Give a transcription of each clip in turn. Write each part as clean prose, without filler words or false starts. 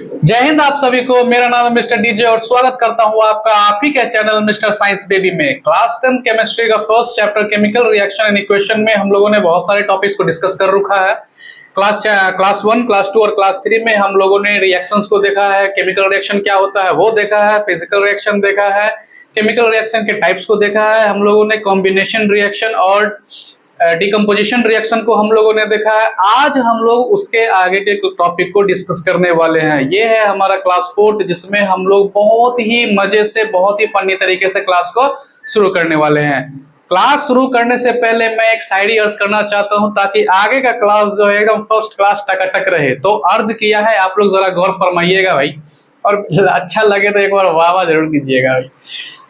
जय हिंद आप सभी को। मेरा नाम है मिस्टर डीजे और स्वागत करता हूं आपका आप ही के चैनल मिस्टर साइंस बेबी में। क्लास 10 केमिस्ट्री का first chapter chemical reaction and equation में हम लोगों ने बहुत सारे टॉपिक्स को डिस्कस कर रखा है। क्लास 1, क्लास 2 और क्लास 3 में हम लोगों ने रिएक्शंस को देखा है, केमिकल रिएक्शन क्या होता है वो देखा है, फिजिकल रिएक्शन देखा है, केमिकल रिएक्शन के टाइप्स को देखा है, हम लोगों ने कॉम्बिनेशन रिएक्शन और डिकम्पोजिशन रिएक्शन को हम लोगों ने देखा है। आज हम लोग उसके आगे के टॉपिक को डिस्कस करने वाले हैं। ये है हमारा क्लास 4 जिसमें हम लोग बहुत ही मजे से बहुत ही फनी तरीके से क्लास को शुरू करने वाले हैं। क्लास शुरू करने से पहले मैं एक शायरी अर्ज करना चाहता हूं ताकि आगे का क्लास जो है एकदम फर्स्ट क्लास टकाटक रहे। तो अर्ज किया है, आप लोग जरा गौर फरमाइएगा भाई, और अच्छा लगे तो एक बार वाह वाह जरूर कीजिएगा भाई।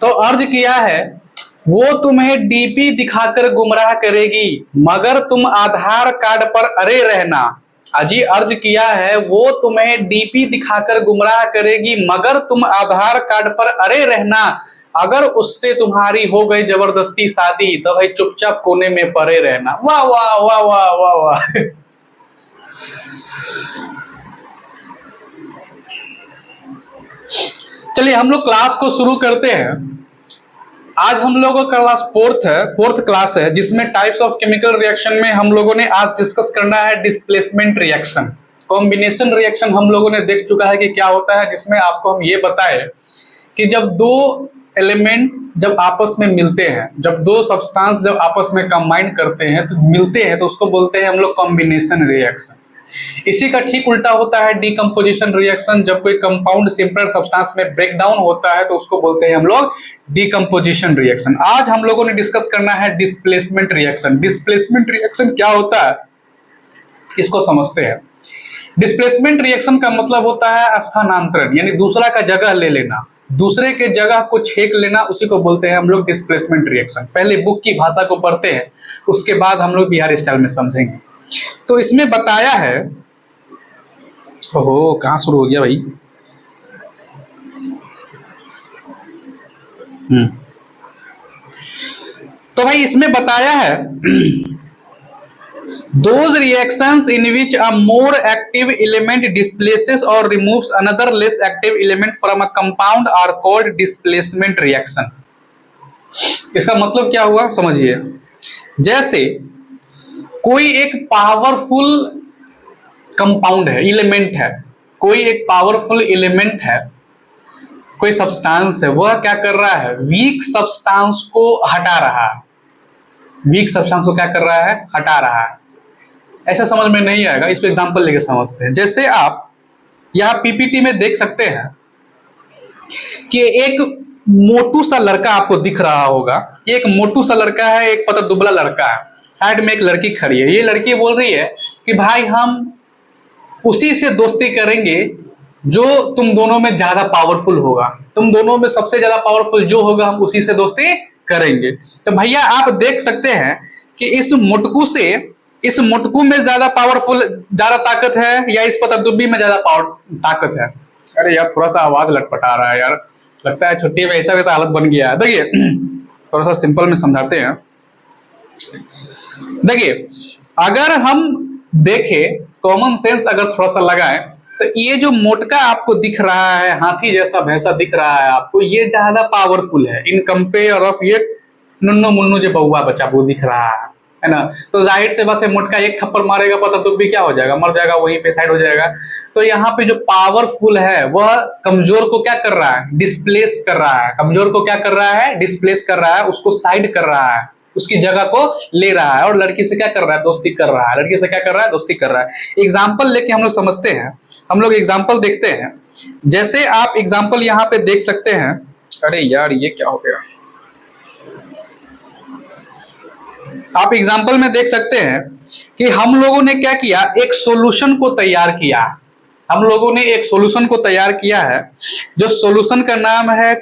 तो अर्ज किया है, वो तुम्हें डीपी दिखाकर गुमराह करेगी मगर तुम आधार कार्ड पर अरे रहना। अजी अर्ज किया है, वो तुम्हें डीपी दिखाकर गुमराह करेगी मगर तुम आधार कार्ड पर अरे रहना। अगर उससे तुम्हारी हो गई जबरदस्ती शादी तो भाई चुपचाप कोने में पड़े रहना। वाह वाह वाह वाह वाह वाह। चलिए हम लोग क्लास को शुरू करते हैं। आज हम लोगों का क्लास फोर्थ क्लास है जिसमें टाइप्स ऑफ केमिकल रिएक्शन में हम लोगों ने आज डिस्कस करना है डिस्प्लेसमेंट रिएक्शन। कॉम्बिनेशन रिएक्शन हम लोगों ने देख चुका है कि क्या होता है, जिसमें आपको हम ये बताए कि जब दो एलिमेंट जब आपस में मिलते हैं, जब दो सब्सटेंस जब आपस में कंबाइन करते हैं तो मिलते हैं तो उसको बोलते हैं हम लोग कॉम्बिनेशन रिएक्शन। इसी का ठीक उल्टा होता है डिकम्पोजिशन रिएक्शन। जब कोई कंपाउंड सिंपल सब्सटेंस में ब्रेक डाउन होता है तो उसको बोलते हैं हम लोग डिकम्पोजिशन रिएक्शन। आज हम लोगों ने डिस्कस करना है डिस्प्लेसमेंट रिएक्शन। डिस्प्लेसमेंट रिएक्शन क्या होता है इसको समझते हैं। डिस्प्लेसमेंट रिएक्शन का मतलब होता है स्थानांतरण, यानी दूसरा का जगह ले लेना, दूसरे के जगह को छेक लेना, उसी को बोलते हैं हम लोग डिस्प्लेसमेंट रिएक्शन। पहले बुक की भाषा को पढ़ते हैं, उसके बाद हम लोग बिहार स्टाइल में समझेंगे। तो इसमें बताया है, ओहो कहाँ शुरू हो गया भाई। तो भाई इसमें बताया है those reactions in which a more active element displaces or removes another less active element from a compound are called displacement reaction। इसका मतलब क्या हुआ समझिए। जैसे कोई एक पावरफुल कंपाउंड है, एलिमेंट है, कोई एक पावरफुल एलिमेंट है, कोई सब्सटेंस है, वह क्या कर रहा है, वीक सब्सटेंस को हटा रहा है। वीक सब्सटेंस को क्या कर रहा है, हटा रहा है। ऐसा समझ में नहीं आएगा, इसको एग्जांपल लेके समझते हैं। जैसे आप यहां पीपीटी में देख सकते हैं कि एक मोटू सा लड़का आपको दिख रहा होगा। एक मोटू सा लड़का है, एक पतला दुबला लड़का है, साइड में एक लड़की खड़ी है। ये लड़की बोल रही है कि भाई हम उसी से दोस्ती करेंगे जो तुम दोनों में ज्यादा पावरफुल होगा, तुम दोनों में सबसे ज्यादा पावरफुल जो होगा हम उसी से दोस्ती करेंगे। तो भैया आप देख सकते हैं कि इस मुटकू में ज्यादा पावरफुल ज्यादा ताकत है या इस पतरदुब्बी में ज्यादा ताकत है। अरे यार थोड़ा सा आवाज लटपटा रहा है यार, लगता है छुट्टी में ऐसा वैसा हालत बन गया है। देखिए थोड़ा सा सिंपल में समझाते हैं। देखिए अगर हम देखें, कॉमन सेंस अगर थोड़ा सा लगाएं तो ये जो मोटका आपको दिख रहा है, हाथी जैसा भैंसा दिख रहा है आपको, ये ज्यादा पावरफुल है इन कंपेयर ऑफ ये नुन्नू मुन्नू जो बउआ बच्चा वो दिख रहा है ना। तो जाहिर से बात है मोटका एक थप्पड़ मारेगा पतरदुब्बी क्या हो जाएगा, मर जाएगा, वहीं पे साइड हो जाएगा। तो यहाँ पे जो पावरफुल है वह कमजोर को क्या कर रहा है, डिस्प्लेस कर रहा है। कमजोर को क्या कर रहा है, डिस्प्लेस कर रहा है, उसको साइड कर रहा है, उसकी जगह को ले रहा है। और लड़की से क्या कर रहा है, दोस्ती कर रहा है। लड़की से क्या कर रहा है, दोस्ती कर रहा है। एग्जाम्पल लेके हम लोग समझते हैं, हम लोग एग्जाम्पल देखते हैं। जैसे आप एग्जाम्पल यहाँ पे देख सकते हैं। अरे यार ये क्या हो गया। आप एग्जाम्पल में देख सकते हैं कि हम लोगों ने क्या किया, एक सॉल्यूशन को तैयार किया। हम लोगों ने एक सॉल्यूशन को तैयार किया है, जो सॉल्यूशन का नाम है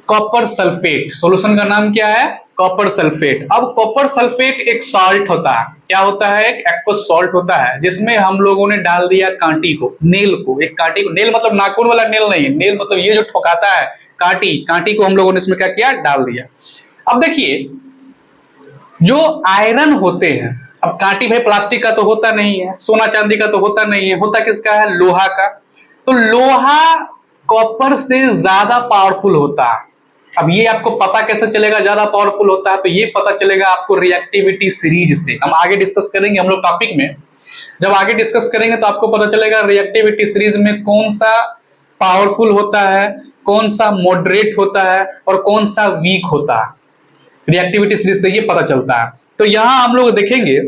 कॉपर सल्फेट। सॉल्यूशन का नाम क्या है, कॉपर सल्फेट। अब कॉपर सल्फेट एक सॉल्ट होता है, क्या होता है, एक एक्वस सॉल्ट होता है, जिसमें हम लोगों ने डाल दिया कांटी को, नेल को। एक कांटी को, नेल मतलब नाखून वाला नेल नहीं है, नेल मतलब ये जो ठोकाता है कांटी, कांटी को हम लोगों ने इसमें क्या किया, डाल दिया। अब देखिए जो आयरन होते हैं, अब कांटी भाई प्लास्टिक का तो होता नहीं है, सोना चांदी का तो होता नहीं है, होता किसका है, लोहा का। तो लोहा कॉपर से ज्यादा पावरफुल होता है। अब ये आपको पता कैसे चलेगा ज्यादा पावरफुल होता है? तो ये पता चलेगा आपको रिएक्टिविटी सीरीज से। हम आगे डिस्कस करेंगे हम लोग टॉपिक में, जब आगे डिस्कस करेंगे तो आपको पता चलेगा रिएक्टिविटी सीरीज में कौन सा पावरफुल होता है, कौन सा मॉडरेट होता है और कौन सा वीक होता है। रिएक्टिविटी सीरीज से ये पता चलता है। तो यहां हम लोग देखेंगे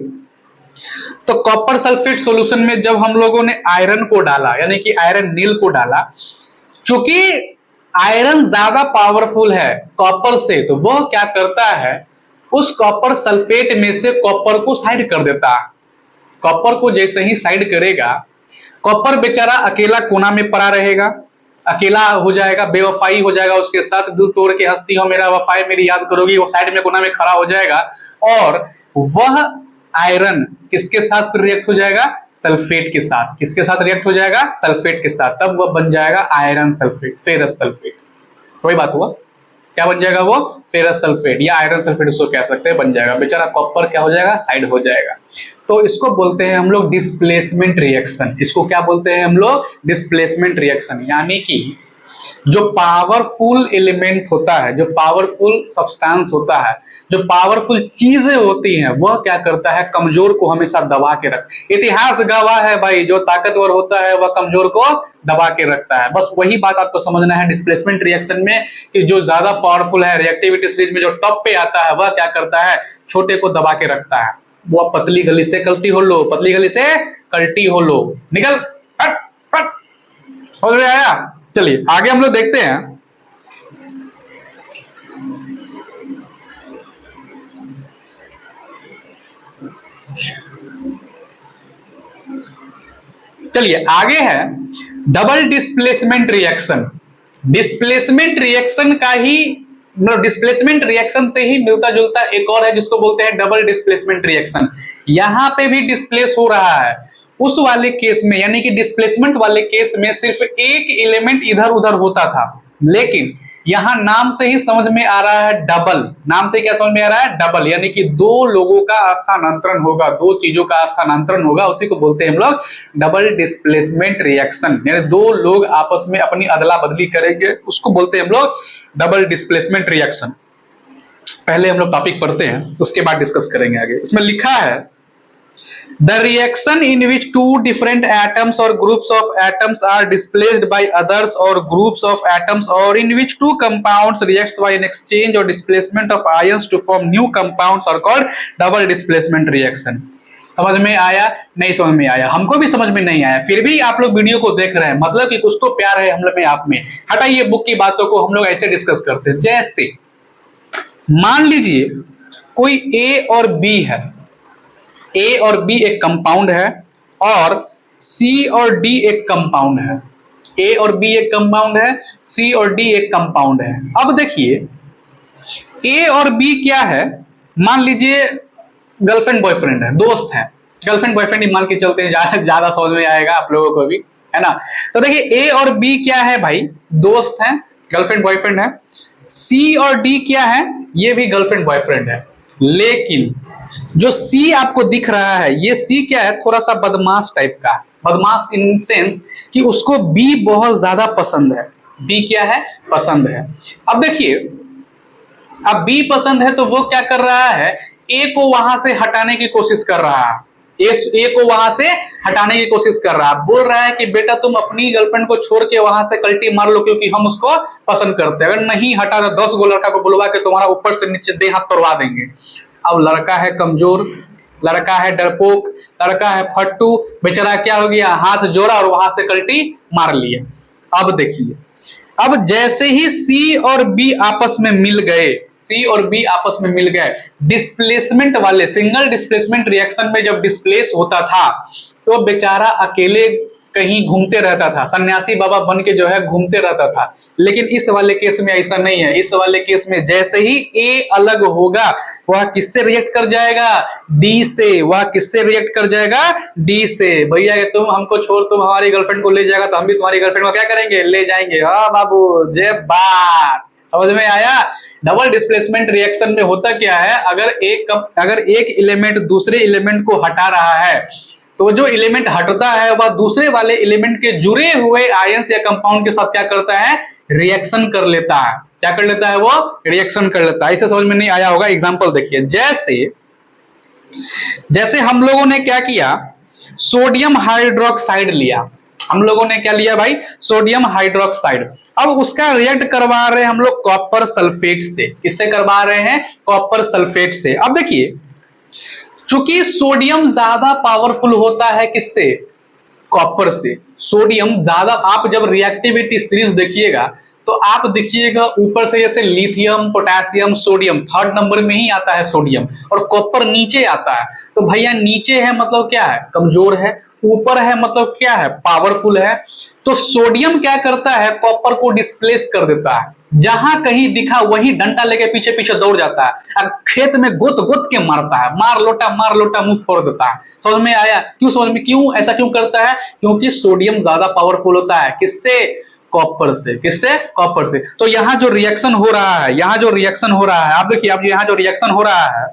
तो कॉपर सल्फेट सॉल्यूशन में जब हम लोगों ने आयरन को डाला, यानी कि आयरन नील को डाला, चूंकि आयरन ज्यादा पावरफुल है कॉपर से, तो वह क्या करता है, उस कॉपर सल्फेट में से कॉपर को साइड कर देता है। कॉपर को जैसे ही साइड करेगा, कॉपर बेचारा अकेला कोना में पड़ा रहेगा, अकेला हो जाएगा, बेवफाई हो जाएगा उसके साथ, दिल तोड़ के हंसती हो मेरा वफाई मेरी याद करोगी, वो साइड में कोना में खड़ा हो जाएगा। और वह आयरन किसके साथ फिर रिएक्ट हो जाएगा? सल्फेट के साथ। किसके साथ रिएक्ट हो जाएगा? सल्फेट के साथ। तब वह बन जाएगा आयरन सल्फेट, फेरस सल्फेट। कोई बात हुआ? क्या बन जाएगा वो? फेरस सल्फेट या आयरन सल्फेट उसको कह सकते हैं, बन जाएगा। बेचारा कॉपर क्या हो जाएगा? साइड हो जाएगा। तो इसको बोलते हैं हम लोग डिस्प्लेसमेंट रिएक्शन। इसको क्या बोलते हैं हम लोग? Displacement reaction. यानी कि जो पावरफुल एलिमेंट होता है, जो पावरफुल सब्सटेंस होता है, जो पावरफुल चीजें होती हैं, वह क्या करता है? कमजोर को हमेशा दबा के रख। इतिहास गवाह है भाई, जो ताकतवर होता है वह कमजोर को दबा के रखता है। बस वही बात आपको समझना है डिस्प्लेसमेंट रिएक्शन में, कि जो ज्यादा पावरफुल है रिएक्टिविटी सीरीज में जो टॉप पे आता है, वह क्या करता है? छोटे को दबा के रखता है। वो पतली गली से कल्टी हो लो, पतली गली से कल्टी हो लो, निकल हट हट। समझ में आया? चलिए आगे हम लोग देखते हैं। चलिए आगे है double displacement reaction. Displacement reaction का ही डिस्प्लेसमेंट रिएक्शन से ही मिलता जुलता एक और है जिसको बोलते हैं डबल डिस्प्लेसमेंट रिएक्शन। यहां पे भी डिस्प्लेस हो रहा है। उस वाले केस में, यानी कि डिस्प्लेसमेंट वाले केस में सिर्फ एक एलिमेंट इधर उधर होता था, लेकिन यहां नाम से ही समझ में आ रहा है डबल। नाम से क्या समझ में आ रहा है? डबल। यानी कि दो लोगों का स्थानांतरण होगा, दो चीजों का स्थानांतरण होगा, उसी को बोलते हैं हम लोग डबल डिस्प्लेसमेंट रिएक्शन। यानी दो लोग आपस में अपनी अदला बदली करेंगे, उसको बोलते हैं हम लोग डबल डिस्प्लेसमेंट रिएक्शन। पहले हम लोग टॉपिक पढ़ते हैं, उसके बाद डिस्कस करेंगे आगे। इसमें लिखा है The reaction in which two different atoms or groups of atoms are displaced by others or groups of atoms, or in which two compounds reacts by an exchange or displacement of ions to form new compounds are called double displacement reaction। समझ में आया? नहीं समझ में आया? हमको भी समझ में नहीं आया, फिर भी आप लोग वीडियो को देख रहे हैं, मतलब कि कुछ तो प्यार है हम लोग में, आप में। हटाइए बुक की बातों को, हम लोग ऐसे डिस्कस करते हैं। जैसे मान लीजिए कोई ए और बी है, ए और बी एक कंपाउंड है और सी और डी एक कंपाउंड है। ए और बी एक कंपाउंड है, सी और डी एक कंपाउंड है। अब देखिए ए और बी क्या है, मान लीजिए गर्लफ्रेंड बॉयफ्रेंड है, दोस्त है। गर्लफ्रेंड बॉयफ्रेंड ही मान के चलते हैं, ज्यादा समझ में आएगा आप लोगों को भी, है ना। तो देखिए ए और बी क्या है भाई? दोस्त है, गर्लफ्रेंड बॉयफ्रेंड है। सी और डी क्या है? ये भी गर्लफ्रेंड बॉयफ्रेंड है। लेकिन जो सी आपको दिख रहा है, ये सी क्या है? थोड़ा सा बदमाश टाइप का। बदमाश इन सेंस कि उसको बी बहुत ज्यादा पसंद है। बी क्या है? पसंद है। अब देखिए, अब बी पसंद है तो वो क्या कर रहा है? ए को वहां से हटाने की कोशिश कर रहा है। ए को वहां से हटाने की कोशिश कर रहा है, बोल रहा है कि बेटा तुम अपनी गर्लफ्रेंड को छोड़ के वहां से कल्टी मार लो, क्योंकि हम उसको पसंद करते हैं। अगर नहीं हटा तो 10 गो लड़का को बुलवा के तुम्हारा ऊपर से नीचे देह हाथ तोड़वा देंगे। अब लड़का है कमजोर, लड़का है डरपोक, लड़का है फट्टू, बेचारा क्या हो गया? हाथ जोड़ा और वहां से कल्टी मार लिया। अब देखिए, अब जैसे ही सी और बी आपस में मिल गए, सी और बी आपस में मिल गए, डिस्प्लेसमेंट वाले सिंगल डिस्प्लेसमेंट रिएक्शन में जब डिस्प्लेस होता था तो बेचारा अकेले कहीं घूमते रहता था, सन्यासी बाबा बन के जो है घूमते रहता था। लेकिन इस वाले केस में ऐसा नहीं है। इस वाले केस में जैसे ही ए अलग होगा, वह किससे रिएक्ट कर जाएगा? डी से। वह किससे रिएक्ट कर जाएगा? डी से। भैया तुम हमको छोड़, तुम हमारी गर्लफ्रेंड को ले जाएगा तो हम भी तुम्हारी गर्लफ्रेंड को क्या करेंगे? ले जाएंगे। हाँ बाबू, जय बात। समझ में आया? डबल डिस्प्लेसमेंट रिएक्शन में होता क्या है, अगर एक एलिमेंट दूसरे एलिमेंट को हटा रहा है तो जो एलिमेंट हटता है वह दूसरे वाले एलिमेंट के जुड़े हुए आयंस या कंपाउंड के साथ क्या करता है, रिएक्शन कर लेता है। क्या कर लेता है, वो रिएक्शन कर लेता है। इसे समझ में नहीं आया होगा, एग्जांपल देखिए। जैसे हम लोगों ने क्या किया, सोडियम हाइड्रोक्साइड लिया। हम लोगों ने क्या लिया भाई, सोडियम हाइड्रोक्साइड। अब उसका रिएक्ट करवा रहे हैं हम लोग कॉपर सल्फेट से। किससे करवा रहे हैं, कॉपर सल्फेट से। अब देखिए, चूंकि सोडियम ज्यादा पावरफुल होता है किससे, कॉपर से। सोडियम ज्यादा, आप जब रिएक्टिविटी सीरीज देखिएगा तो आप देखिएगा ऊपर से जैसे lithium, potassium, sodium third number में ही आता है सोडियम, और कॉपर नीचे आता है। तो भैया नीचे है मतलब क्या है, कमजोर है, ऊपर है मतलब क्या है, पावरफुल है। तो सोडियम क्या करता है, कॉपर को डिस्प्लेस कर देता है। जहां कहीं दिखा वहीं डंडा लेके पीछे पीछे दौड़ जाता है, खेत में गोत गोत के मारता है, मार लोटा मुंह फोड़ देता है। समझ में आया, क्यों समझ में, क्यों ऐसा क्यों करता है, क्योंकि सोडियम ज्यादा पावरफुल होता है। किससे, कॉपर से। किससे, कॉपर से। तो यहां जो रिएक्शन हो रहा है, यहां जो रिएक्शन हो रहा है, आप देखिए, आप यहां जो रिएक्शन हो रहा है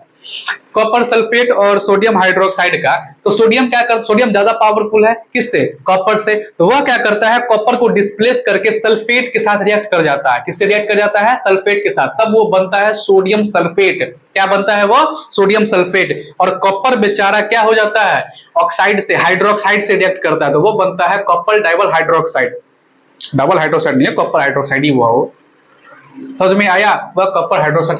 कॉपर सल्फेट और सोडियम हाइड्रोक्साइड का, तो सोडियम क्या कर, सोडियम ज्यादा पावरफुल है किससे, कॉपर से। तो वह क्या करता है, कॉपर को डिस्प्लेस करके सल्फेट के साथ रिएक्ट कर जाता है। किससे रिएक्ट कर जाता है, सल्फेट के साथ। तब वो बनता है सोडियम सल्फेट। क्या बनता है वो, सोडियम सल्फेट। और कॉपर बेचारा क्या हो जाता है, ऑक्साइड से, हाइड्रोक्साइड से रिएक्ट करता है, तो वो बनता है कॉपर डाइबल हाइड्रोक्साइड। डबल हाइड्रोक्साइड नहीं है, कॉपर हाइड्रोक्साइड ही हुआ हो। समझ में आया, वह कॉपर हाइड्रोक्साइड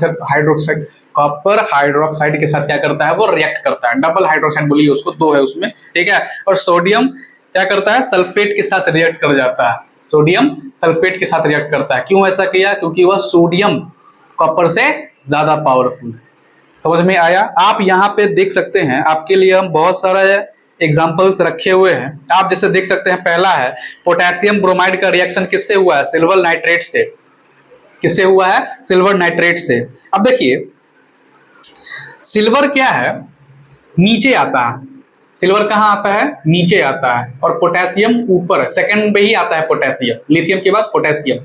के साथ क्या करता है, वो रिएक्ट करता है। डबल हाइड्रोक्साइड बोलिए उसको, दो है उसमें, ठीक है। और सोडियम क्या करता है, सल्फेट के साथ रिएक्ट कर जाता है। सोडियम सल्फेट के साथ रिएक्ट करता है। क्यों ऐसा किया, क्योंकि वह सोडियम कॉपर से ज्यादा पावरफुल है। समझ में आया। आप यहाँ पे देख सकते हैं, आपके लिए हम बहुत सारा एग्जाम्पल्स रखे हुए हैं। आप जैसे देख सकते हैं, पहला है पोटेशियम ब्रोमाइड का रिएक्शन किससे हुआ है, सिल्वर नाइट्रेट से। किससे हुआ है, सिल्वर नाइट्रेट से। अब देखिए, सिल्वर क्या है, नीचे आता है। सिल्वर कहां आता है, नीचे आता है। और पोटेशियम ऊपर है, सेकंड पे ही आता है पोटेशियम, लिथियम के बाद पोटेशियम।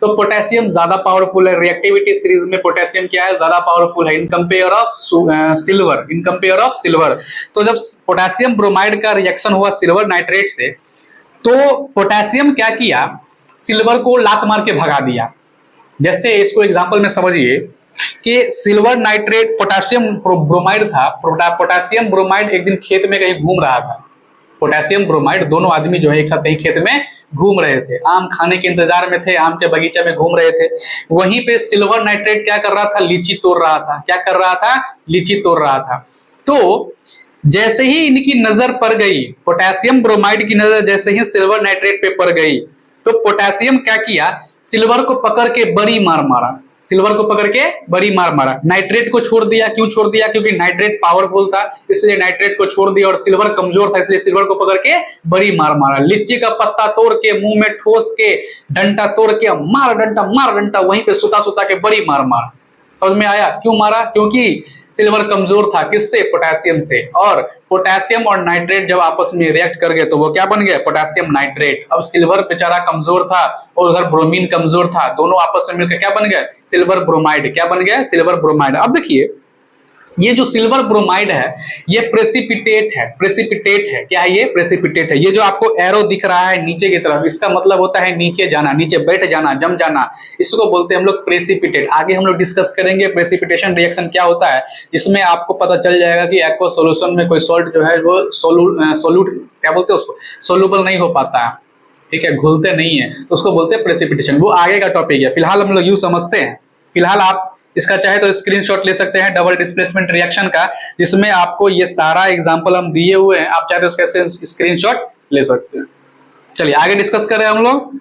तो पोटेशियम ज्यादा पावरफुल है। रिएक्टिविटी सीरीज में पोटेशियम क्या है, ज्यादा पावरफुल है in compare of silver, in compare of silver. तो जब पोटेशियम ब्रोमाइड का रिएक्शन हुआ सिल्वर नाइट्रेट से, तो पोटेशियम क्या किया, सिल्वर को लात मार के भगा दिया। जैसे इसको एग्जांपल में समझिए कि सिल्वर नाइट्रेट पोटेशियम ब्रोमाइड था। पोटेशियम ब्रोमाइड एक दिन खेत में कहीं घूम रहा था। पोटेशियम ब्रोमाइड, दोनों आदमी जो है एक साथ कहीं खेत में घूम रहे थे, आम खाने के इंतजार में थे, आम के बगीचे में घूम रहे थे। वहीं पे सिल्वर नाइट्रेट क्या कर रहा था, लीची तोड़ रहा था। क्या कर रहा था, लीची तोड़ रहा था। तो जैसे ही इनकी नजर पड़ गई, पोटेशियम ब्रोमाइड की नजर जैसे ही सिल्वर नाइट्रेट पे पड़ गई, तो पोटेशियम क्या किया, सिल्वर को पकड़ के बड़ी मार मारा। सिल्वर को पकड़ के बड़ी मार मारा, नाइट्रेट को छोड़ दिया। क्यों छोड़ दिया, क्योंकि नाइट्रेट पावरफुल था, इसलिए नाइट्रेट को छोड़ दिया। और सिल्वर कमजोर था, इसलिए सिल्वर को पकड़ के बड़ी मार मारा। लीची का पत्ता तोड़ के, मुंह में ठोस के, डंडा तोड़ के मार डंडा, वहीं पे सुता सुता के बड़ी मार मारा। समझ में आया, क्यों मारा, क्योंकि सिल्वर कमजोर था। किससे, पोटेशियम से। और पोटेशियम और नाइट्रेट जब आपस में रिएक्ट कर गए तो वो क्या बन गया, पोटेशियम नाइट्रेट। अब सिल्वर बेचारा कमजोर था और उधर ब्रोमीन कमजोर था, दोनों आपस में मिलकर क्या बन गया, सिल्वर ब्रोमाइड। क्या बन गया, सिल्वर ब्रोमाइड। अब देखिए, ये जो सिल्वर ब्रोमाइड है ये प्रेसिपिटेट है। प्रेसिपिटेट है, क्या है ये, प्रेसिपिटेट है। ये जो आपको एरो दिख रहा है नीचे की तरफ, इसका मतलब होता है नीचे जाना, नीचे बैठ जाना, जम जाना। इसको बोलते हैं हम लोग प्रेसिपिटेट। आगे हम लोग डिस्कस करेंगे प्रेसिपिटेशन रिएक्शन क्या होता है, जिसमें आपको पता चल जाएगा कि एक्वा सॉल्यूशन में कोई सॉल्ट जो है वो सोल्यूट क्या बोलते हैं उसको, सोल्यूबल नहीं हो पाता है, ठीक है, घुलते नहीं है, तो उसको बोलते हैं प्रेसिपिटेशन। वो आगे का टॉपिक है, फिलहाल हम लोग यूं समझते हैं। फिलहाल आप इसका चाहे तो स्क्रीनशॉट ले सकते हैं डबल डिस्प्लेसमेंट रिएक्शन का, जिसमें आपको ये सारा एग्जांपल हम दिए हुए हैं। आप चाहे तो इसका स्क्रीनशॉट ले सकते हैं। चलिए आगे डिस्कस करें हम लोग।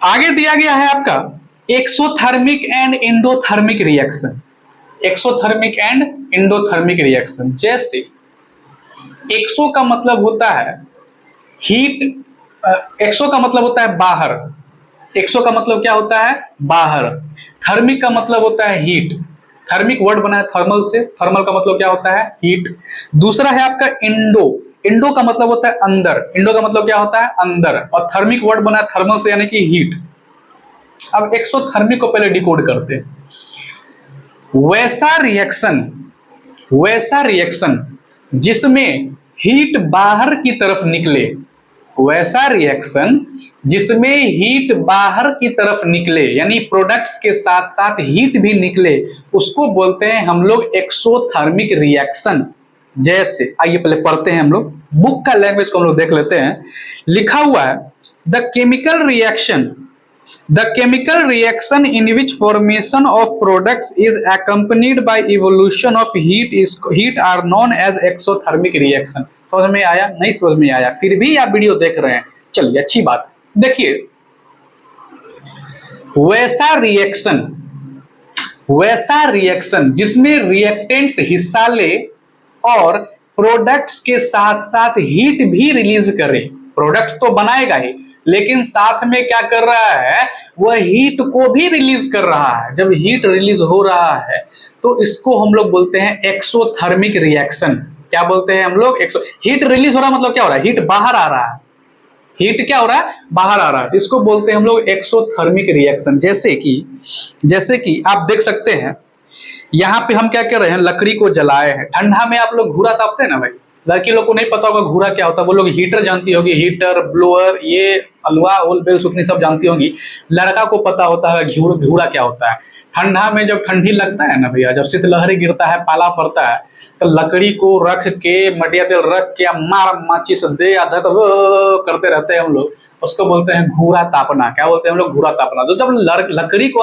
आगे दिया गया है आपका exothermic and endothermic reaction. Exothermic and endothermic reaction. जैसे एक्सो का मतलब होता है हीट, एक्सो का मतलब होता है बाहर। एक्सो का मतलब क्या होता है, बाहर। थर्मिक का मतलब होता है हीट। थर्मिक वर्ड बना है थर्मल से, थर्मल का मतलब क्या होता है, हीट। दूसरा है आपका इंडो। इंडो का मतलब होता है अंदर। इंडो का मतलब क्या होता है, अंदर। और थर्मिक वर्ड बना है थर्मल से, यानी कि हीट। अब एक्सोथर्मिक को पहले डिकोड करते हैं। वैसा रिएक्शन जिसमें हीट बाहर की तरफ निकले, वैसा रिएक्शन जिसमें हीट बाहर की तरफ निकले, यानी प्रोडक्ट्स के साथ साथ हीट भी निकले, उसको बोलते हैं हम लोग एक्सोथर्मिक रिएक्शन। जैसे आइए पहले पढ़ते हैं हम लोग, बुक का लैंग्वेज को हम लोग देख लेते हैं। लिखा हुआ है the chemical reaction in which formation of products is accompanied by evolution of heat are known as exothermic reaction। समझ में आया? नहीं समझ में आया? फिर भी आप वीडियो देख रहे हैं, चलिए अच्छी बात। देखिए, वैसा रिएक्शन जिसमें रिएक्टेंट्स हिस्सा ले और प्रोडक्ट्स के साथ साथ हीट भी रिलीज करे। प्रोडक्ट्स तो बनाएगा ही, लेकिन साथ में क्या कर रहा है, वह हीट को भी रिलीज कर रहा है। जब हीट रिलीज हो रहा है तो इसको हम लोग बोलते हैं एक्सोथर्मिक रिएक्शन। क्या बोलते हैं हम लोग? हीट रिलीज हो रहा मतलब क्या हो रहा है? हीट बाहर आ रहा है। हीट क्या हो रहा है? बाहर आ रहा है। तो इसको बोलते हैं हम लोग एक्सोथर्मिक रिएक्शन। जैसे कि आप देख सकते हैं, यहाँ पे हम क्या कर रहे हैं, लकड़ी को जलाए हैं। ठंडा में आप लोग घूरा तापते हैं ना भाई, लड़की लोग को नहीं पता होगा घूरा क्या होता है, वो लोग हीटर जानती होगी, हीटर, ब्लोअर, ये अलवा ओल बेल सुथनी सब जानती होंगी। लड़का को पता होता है घूरा क्या होता है। ठंडा में जब ठंडी लगता है ना भैया, जब शीतलहरी गिरता है, पाला पड़ता है, तो लकड़ी को रख के, मटिया तेल रख के, मार माचिस दे आधा करते रहते हैं हम लोग, उसको बोलते हैं घूरा तापना। क्या बोलते हैं हम लोग? घूरा तापना। तो जब लकड़ी को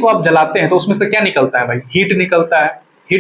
आप जलाते हैं तो उसमें से क्या निकलता है भाई? हीट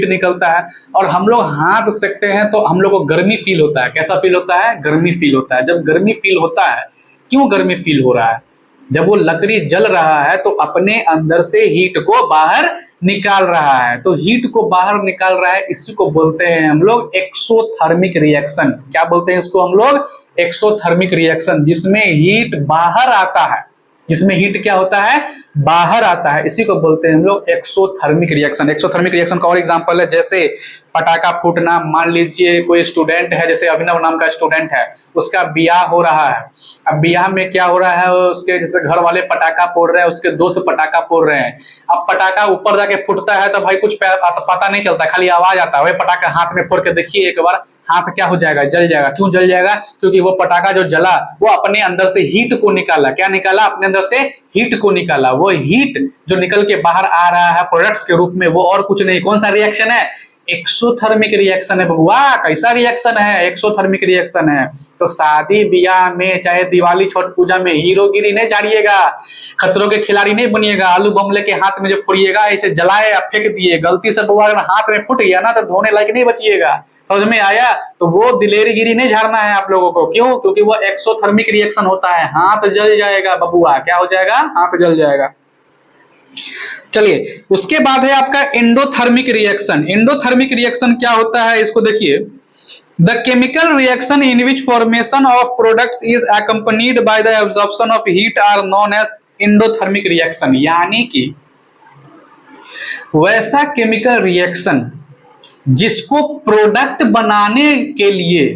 निकलता है। और हम लोग हाथ सेकते हैं तो हम लोग को गर्मी फील होता है। कैसा फील होता है? गर्मी फील होता है। जब गर्मी फील होता है, क्यों गर्मी फील हो रहा है? जब वो लकड़ी जल रहा है तो अपने अंदर से हीट को बाहर निकाल रहा है। तो हीट को बाहर निकाल रहा है, इसी को बोलते हैं हम लोग एक्सोथर्मिक रिएक्शन। क्या बोलते हैं इसको हम लोग? एक्सोथर्मिक रिएक्शन, जिसमें हीट बाहर आता है। जिसमें हीट क्या होता है? बाहर आता है। इसी को बोलते हैं हम लोग एक्सोथर्मिक रिएक्शन। एक्सोथर्मिक रिएक्शन का और एग्जांपल है, जैसे पटाखा फूटना। मान लीजिए कोई स्टूडेंट है, जैसे अभिनव नाम का स्टूडेंट है, उसका ब्याह हो रहा है। अब ब्याह में क्या हो रहा है, उसके जैसे घर वाले पटाखा फोड़ रहे हैं, उसके दोस्त पटाखा फोड़ रहे हैं। अब पटाखा ऊपर जाके फूटता है तो भाई कुछ पता नहीं चलता, खाली आवाज आता है। वही पटाखा हाथ में फोड़ के देखिए एक बार, हाथ क्या हो जाएगा? जल जाएगा। क्यों जल जाएगा? क्योंकि वो पटाखा जो जला वो अपने अंदर से हीट को निकाला। क्या निकाला? अपने अंदर से हीट को निकाला। वो हीट जो निकल के बाहर आ रहा है प्रोडक्ट्स के रूप में, वो और कुछ नहीं, कौन सा रिएक्शन है? एक्सोथर्मिक रिएक्शन है। वाह, कैसा रिएक्शन है? एक्सोथर्मिक रिएक्शन है। तो शादी ब्याह में, चाहे दिवाली छठ पूजा में हीरोगिरी नहीं झाड़िएगा, खतरों के खिलाड़ी नहीं बनिएगा। आलू बम लेके हाथ में जो फोड़िएगा, ऐसे जलाए या फेंक दिए, गलती से बउआ अगर हाथ में फूट गया ना तो धोने लायक नहीं बचिएगा। समझ में आया? तो वो दिलेरगिरी नहीं झाड़ना है आप लोगों को। क्यों? क्योंकि वो एक्सोथर्मिक रिएक्शन होता है। हाथ जल जाएगा बबुआ। क्या हो जाएगा? हाथ जल जाएगा। चलिए, उसके बाद है आपका एंडोथर्मिक रिएक्शन। एंडोथर्मिक रिएक्शन क्या होता है, इसको देखिए। The chemical reaction in which formation of products is accompanied by the absorption of heat are known as endothermic reaction. यानी कि वैसा केमिकल रिएक्शन जिसको प्रोडक्ट बनाने के लिए,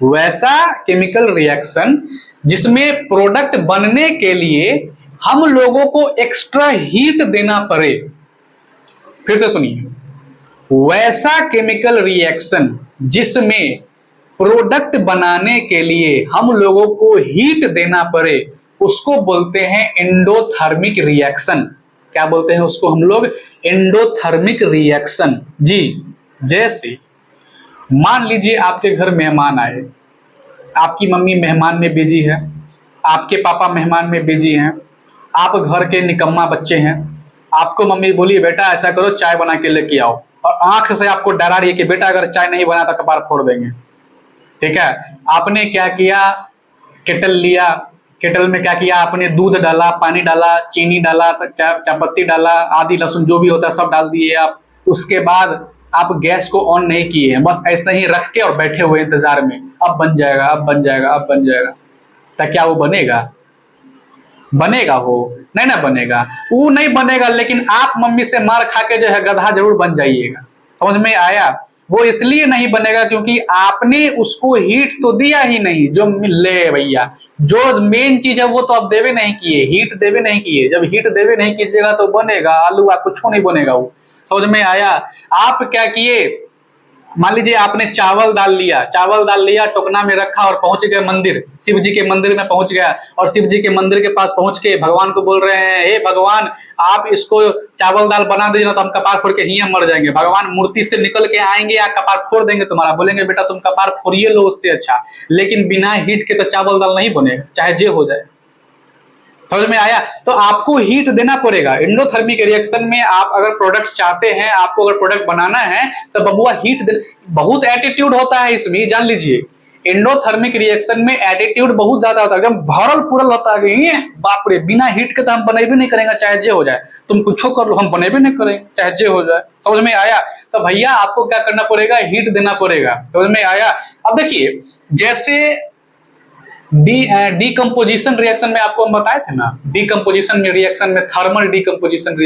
वैसा केमिकल रिएक्शन जिसमें प्रोडक्ट बनने के लिए हम लोगों को एक्स्ट्रा हीट देना पड़े। फिर से सुनिए, वैसा केमिकल रिएक्शन जिसमें प्रोडक्ट बनाने के लिए हम लोगों को हीट देना पड़े, उसको बोलते हैं एंडोथर्मिक रिएक्शन। क्या बोलते हैं उसको हम लोग? Endothermic reaction. जी, जैसे मान लीजिए आपके घर मेहमान आए, आपकी मम्मी मेहमान में बिजी है, आपके पापा मेहमान में बिजी हैं, आप घर के निकम्मा बच्चे हैं। आपको मम्मी बोली बेटा ऐसा करो, चाय बना के लेके आओ, और आंख से आपको डरा रही है कि बेटा अगर चाय नहीं बना तो कपार फोड़ देंगे। ठीक है, आपने क्या किया, केटल लिया, केटल में क्या किया आपने, दूध डाला, पानी डाला, चीनी डाला, चायपत्ती डाला, आदि लहसुन जो भी होता है सब डाल दिए आप। उसके बाद आप गैस को ऑन नहीं किए हैं, बस ऐसे ही रख के और बैठे हुए इंतजार में, अब बन जाएगा, अब बन जाएगा, अब बन जाएगा। तो क्या वो बनेगा? बनेगा? हो नहीं ना बनेगा, वो नहीं बनेगा। लेकिन आप मम्मी से मार खा के जो है गधा जरूर बन जाइएगा। समझ में आया? वो इसलिए नहीं बनेगा क्योंकि आपने उसको हीट तो दिया ही नहीं। जो ले भैया, जो मेन चीज है वो तो आप देवे नहीं किए, हीट देवे नहीं किए। जब हीट देवे नहीं कीजिएगा तो बनेगा आलू, कुछ नहीं बनेगा। वो समझ में आया? आप क्या किए, मान लीजिए आपने चावल डाल लिया, टोकना में रखा और पहुंच गए मंदिर, शिव जी के मंदिर में पहुंच गया, और शिव जी के मंदिर के पास पहुंच के भगवान को बोल रहे हैं, हे भगवान आप इसको चावल दाल बना दीजिए ना, तो हम कपार फोड़ के ही मर जाएंगे। भगवान मूर्ति से निकल के आएंगे या कपार फोड़ देंगे तुम्हारा, बोलेंगे बेटा तुम कपार फोड़िए लो उससे अच्छा, लेकिन बिना हीट के तो चावल दाल नहीं बनेगा, चाहे जे हो जाए। समझ में आया? तो आपको हीट देना पड़ेगा। एंडोथर्मिक रिएक्शन में आप अगर प्रोडक्ट्स चाहते हैं, आपको अगर प्रोडक्ट बनाना है तो बबुआ हीट दे। बहुत एटीट्यूड होता है इसमें, जान लीजिए। एंडोथर्मिक रिएक्शन में एटीट्यूड बहुत ज्यादा होता है, एकदम भरल पुरल होता है कि बाप रे बिना हीट के तो हम बनेबे नहीं करेंगे, चाहे जे हो जाए, तुम कुछ कर लो हम बनेबे नहीं करेंगे, चाहे जे हो जाए। समझ में आया? तो भैया आपको क्या करना पड़ेगा, हीट देना पड़ेगा। समझ में आया? अब देखिए, जैसे डीकम्पोजिशन रिएक्शन में आपको हम बताए थे ना, डीकम्पोजिशन में रिएक्शन में थर्मल डीकम्पोजिशन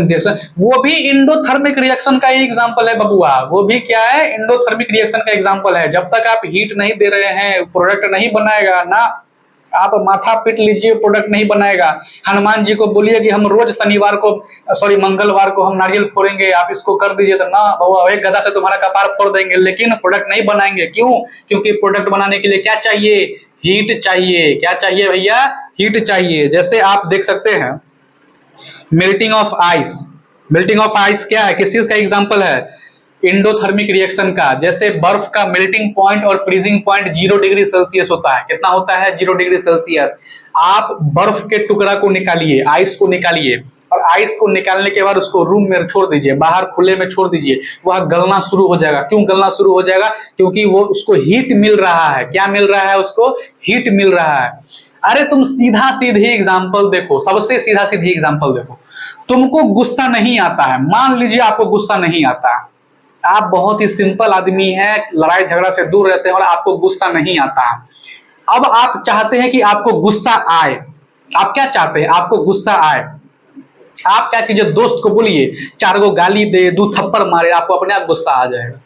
रिएक्शन, वो भी इंडोथर्मिक रिएक्शन का ही एग्जांपल है बबुआ। वो भी क्या है, इंडोथर्मिक रिएक्शन का एग्जांपल है। जब तक आप हीट नहीं दे रहे हैं प्रोडक्ट नहीं बनाएगा ना। आप माथा पीट लीजिए, प्रोडक्ट नहीं बनाएगा। हनुमान जी को बोलिए कि हम रोज शनिवार को मंगलवार को हम नारियल फोड़ेंगे, आप इसको कर दीजिए, तो ना बाबा एक गदा से तुम्हारा कपार फोड़ देंगे, लेकिन प्रोडक्ट नहीं बनाएंगे। क्यों? क्योंकि प्रोडक्ट बनाने के लिए क्या चाहिए, हीट चाहिए। क्या चाहिए भैया? हीट चाहिए। जैसे आप देख सकते हैं melting of ice. Melting of ice क्या है, किस चीज का एग्जांपल है? इंडोथर्मिक रिएक्शन का। जैसे बर्फ का मेल्टिंग पॉइंट और फ्रीजिंग पॉइंट 0 डिग्री सेल्सियस होता है। कितना होता है? 0 डिग्री सेल्सियस। आप बर्फ के टुकड़ा को निकालिए, आइस को निकालिए, और आइस को निकालने के बाद उसको रूम में छोड़ दीजिए, बाहर खुले में छोड़ दीजिए, वह गलना शुरू हो जाएगा। क्यों गलना शुरू हो जाएगा? क्योंकि वो उसको हीट मिल रहा है। क्या मिल रहा है? उसको हीट मिल रहा है। अरे तुम सीधा सीधी एग्जांपल देखो, सबसे सीधा सीधी एग्जांपल देखो। तुमको गुस्सा नहीं आता है, मान लीजिए आपको गुस्सा नहीं आता है, आप बहुत ही सिंपल आदमी हैं, लड़ाई झगड़ा से दूर रहते हैं और आपको गुस्सा नहीं आता है। अब आप चाहते हैं कि आपको गुस्सा आए। आप क्या चाहते हैं? आपको गुस्सा आए। आप क्या कीजिए, दोस्त को बोलिए 4 गो गाली दे, 2 थप्पड़ मारे, आपको अपने आप गुस्सा आ जाएगा।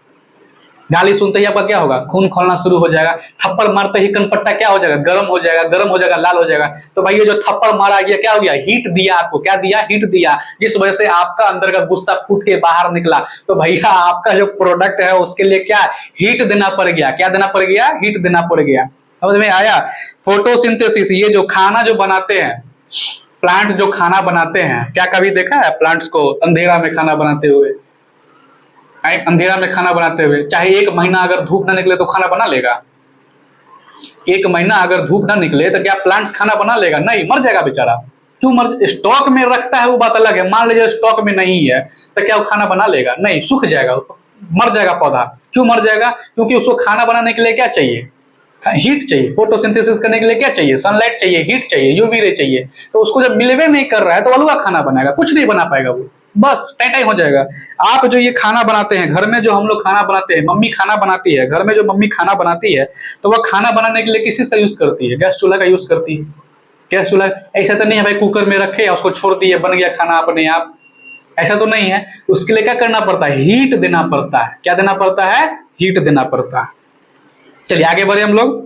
गाली सुनते ही आपका क्या होगा, खून खोलना शुरू हो जाएगा। थप्पड़ मारते ही कनपट्टा क्या हो जाएगा, गर्म हो जाएगा, गर्म हो जाएगा, लाल हो जाएगा। तो भाई ये जो थप्पड़ मारा गया क्या हो गया, हीट दिया आपको। क्या दिया? हीट दिया, जिस वजह से आपका अंदर का गुस्सा फूट के बाहर निकला। तो भैया आपका जो प्रोडक्ट है उसके लिए क्या हीट देना पड़ गया। क्या देना पड़ गया? हीट देना पड़ गया। समझ में आया? फोटोसिंथेसिस, ये जो खाना जो बनाते हैं, प्लांट जो खाना बनाते हैं, क्या कभी देखा है प्लांट्स को अंधेरा में खाना बनाते हुए? अंधेरा में खाना बनाते हुए, चाहे 1 महीना अगर धूप ना निकले तो खाना बना लेगा? 1 महीना अगर धूप ना निकले तो क्या प्लांट्स खाना बना लेगा? नहीं, मर जाएगा बेचारा। क्यों मर? स्टॉक में रखता है वो बात अलग है, मान लीजिए स्टॉक में नहीं है तो क्या वो खाना बना लेगा? नहीं, सूख जाएगा, मर जाएगा पौधा। क्यों मर जाएगा? क्योंकि उसको खाना बनाने के लिए क्या चाहिए, हीट चाहिए। फोटोसिंथेसिस करने के लिए क्या चाहिए, सनलाइट चाहिए, हीट चाहिए, यूवी रे चाहिए। तो उसको जब मिलवे नहीं कर रहा है तो अलुआ खाना बनाएगा, कुछ नहीं बना पाएगा वो, बस टाइम हो जाएगा। आप जो ये खाना बनाते हैं घर में, जो हम लोग खाना बनाते हैं, मम्मी खाना बनाती है घर में, जो मम्मी खाना बनाती है तो वह खाना बनाने के लिए किस चीज का यूज करती है? गैस चूल्हा का यूज करती है। गैस चूल्हा ऐसा तो नहीं है भाई कुकर में रखे या उसको छोड़ दिए बन गया खाना अपने आप, ऐसा तो नहीं है। उसके लिए क्या करना पड़ता है? हीट देना पड़ता है। क्या देना पड़ता है? हीट देना पड़ता है। चलिए आगे बढ़े हम लोग।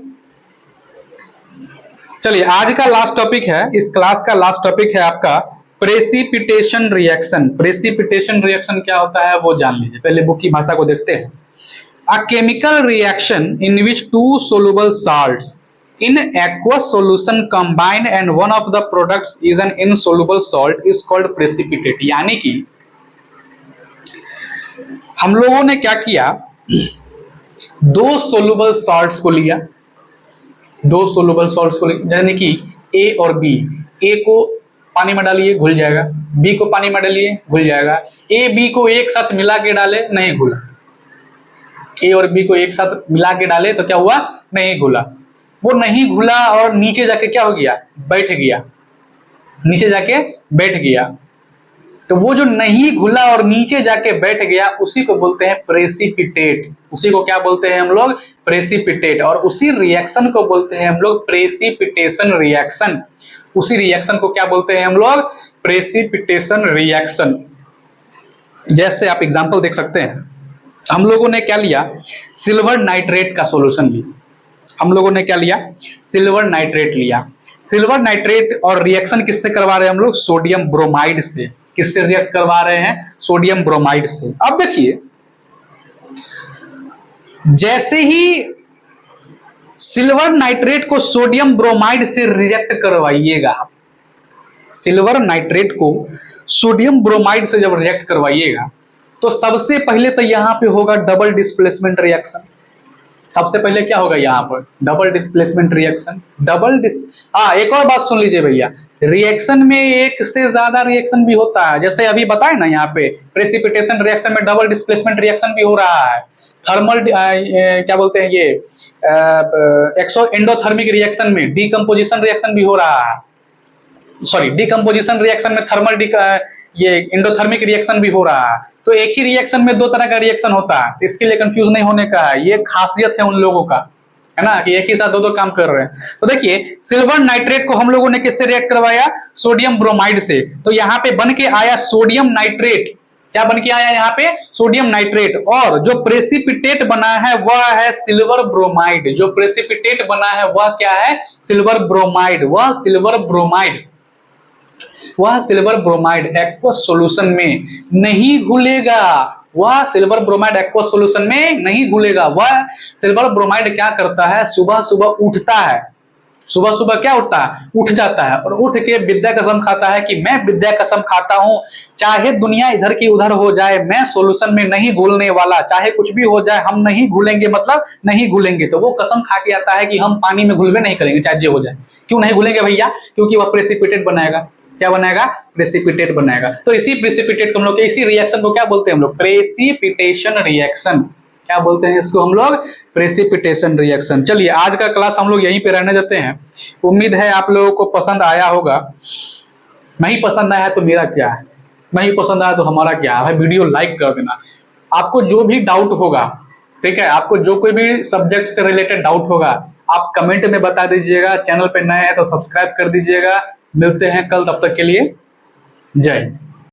चलिए आज का लास्ट टॉपिक है, इस क्लास का लास्ट टॉपिक है आपका प्रेसिपिटेशन रिएक्शन। प्रेसिपिटेशन रिएक्शन क्या होता है वो जान लीजिए, पहले बुक की भाषा को देखते हैं। A chemical reaction in which 2 soluble salts in aqueous solution combine and one of the products is an insoluble salt is called precipitate। यानी कि हम लोगों ने क्या किया, 2 soluble salts को लिया, 2 soluble salts को लिया, यानी कि A और B। A को पानी में डालिए घुल जाएगा, बी को पानी में डालिए घुल जाएगा। ए बी को एक साथ मिला के डाले, नहीं घुला। ए और बी को एक साथ मिला के डाले तो क्या हुआ, नहीं घुला। वो नहीं घुला और नीचे जाके क्या हो गया, बैठ गया, नीचे जाके बैठ गया। तो वो जो नहीं घुला और नीचे जाके बैठ गया उसी को बोलते हैं प्रेसिपिटेट। उसी को क्या बोलते हैं हम लोग, प्रेसिपिटेट। और उसी रिएक्शन को बोलते हैं हम लोग प्रेसिपिटेशन रिएक्शन। उसी रिएक्शन को क्या बोलते हैं हम लोग, प्रेसिपिटेशन रिएक्शन। जैसे आप एग्जांपल देख सकते हैं, हम लोगों ने क्या लिया, सिल्वर नाइट्रेट का सॉल्यूशन लिया। हम लोगों ने क्या लिया, सिल्वर नाइट्रेट लिया। सिल्वर नाइट्रेट और रिएक्शन किससे करवा रहे हैं हम लोग, सोडियम ब्रोमाइड से। किससे रिएक्ट करवा रहे हैं, सोडियम ब्रोमाइड से। अब देखिए, जैसे ही सिल्वर नाइट्रेट को सोडियम ब्रोमाइड से रिएक्ट करवाइएगा, सिल्वर नाइट्रेट को सोडियम ब्रोमाइड से जब रिएक्ट करवाइएगा, तो सबसे पहले तो यहां पे होगा डबल डिस्प्लेसमेंट रिएक्शन। सबसे पहले क्या होगा यहाँ पर, डबल डिस्प्लेसमेंट रिएक्शन। एक और बात सुन लीजिए भैया, रिएक्शन में एक से ज्यादा रिएक्शन भी होता है। जैसे अभी बताए ना, यहाँ पे प्रेसिपिटेशन रिएक्शन में डबल डिस्प्लेसमेंट रिएक्शन भी हो रहा है। थर्मल क्या बोलते हैं ये, एंडोथर्मिक रिएक्शन में डीकम्पोजिशन रिएक्शन भी हो रहा है। सॉरी, डीकम्पोजिशन रिएक्शन में थर्मल ये एंडोथर्मिक रिएक्शन भी हो रहा है। तो एक ही रिएक्शन में दो तरह का रिएक्शन होता है, इसके लिए कंफ्यूज नहीं होने का है। ये खासियत है उन लोगों का, है ना, कि एक ही साथ दो काम कर रहे हैं। तो देखिए, सिल्वर नाइट्रेट को हम लोगों ने किससे रिएक्ट करवाया, सोडियम ब्रोमाइड से। तो यहाँ पे बन के आया सोडियम नाइट्रेट। क्या बन के आया यहाँ पे, सोडियम नाइट्रेट। और जो प्रेसिपिटेट बना है वह है सिल्वर ब्रोमाइड। जो प्रेसिपिटेट बना है वह क्या है, सिल्वर ब्रोमाइड। वह सिल्वर ब्रोमाइड एक्वस सॉल्यूशन में नहीं घुलेगा। वह सिल्वर ब्रोमाइड एक्वस सॉल्यूशन में नहीं घुलेगा। वह सिल्वर ब्रोमाइड क्या करता है, सुबह सुबह उठता है। सुबह सुबह क्या उठता है, उठ जाता है, और उठ के विद्या कसम खाता है कि मैं विद्या कसम खाता हूं, चाहे दुनिया इधर की उधर हो जाए, मैं सॉल्यूशन में नहीं घुलने वाला। चाहे कुछ भी हो जाए, हम नहीं घुलेंगे, मतलब नहीं घुलेंगे। तो वो कसम खा के आता है कि हम पानी में घुलवे नहीं करेंगे, चाहे जो हो जाए। क्यों नहीं घुलेंगे भैया, क्योंकि वह प्रेसिपिटेट बनाएगा। क्या बनाएगा, प्रेसिपिटेट बनाएगा। तो इसी प्रेसिपिटेट को हम लोग, इसी रिएक्शन को क्या बोलते हैं हम लोग, प्रेसिपिटेशन रिएक्शन। क्या बोलते हैं इसको हम लोग, प्रेसिपिटेशन रिएक्शन। चलिए, आज का क्लास हम लोग यहीं पे रहने देते हैं। उम्मीद है आप लोगों को पसंद आया होगा। नहीं पसंद आया तो मेरा क्या है, नहीं पसंद आया तो हमारा क्या है। वीडियो लाइक कर देना। आपको जो भी डाउट होगा, ठीक है, आपको जो कोई भी सब्जेक्ट से रिलेटेड डाउट होगा, आप कमेंट में बता दीजिएगा। चैनल पे नए हैं तो सब्सक्राइब कर दीजिएगा। मिलते हैं कल, तब तक के लिए जय हिंद।